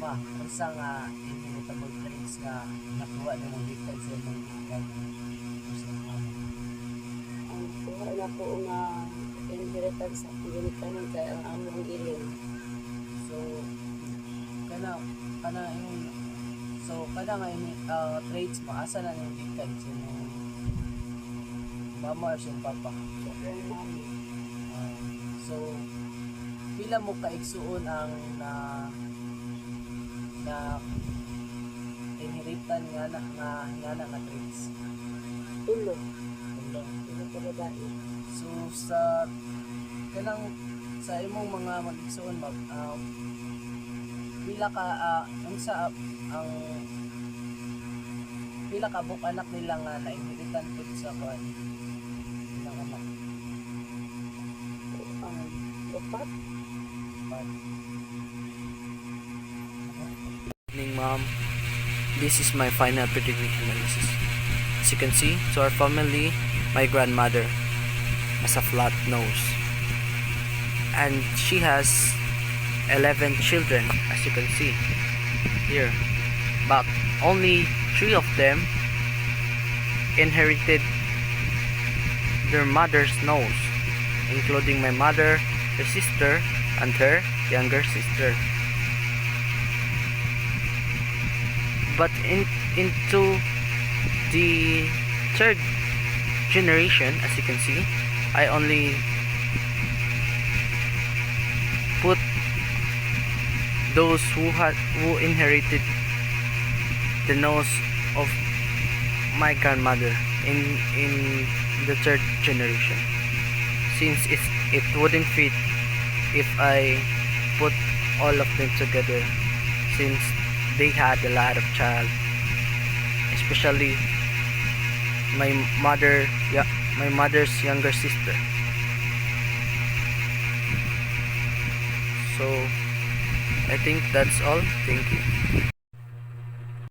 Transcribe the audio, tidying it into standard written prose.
Ma, unsa nga inheritable traits nga nakuha nimong gikan sa imong gikan sa mama? Ang kuha na po nga inheritance sa pagganitanan kay ang among ilong. So kana kana yung kada nga traits mo asa na nimong gikan sa imong mama or sa imong papa? Sa akong mama. Ah, so pila mo kaigsuon ang na inheritan nga traits? Tulo. Tulo. Tulo ka babae. So sa imong mga mag-igsoon pila ka unsa ang pila ka buk anak nila nga na-inheritan pud sa kuan ilang anak? Upat. But evening, mom. This is my final pedigree analysis. As you can see, to our family, my grandmother has a flat nose, and she has 11 children, as you can see here, but only 3 of them inherited their mother's nose, including my mother, her sister, and her younger sister. But into the third generation, as you can see, I only put those who inherited the nose of my grandmother in the third generation, since it wouldn't fit if I put all of them together, since they had a lot of child, especially my mother's younger sister. So I think that's all. Thank you.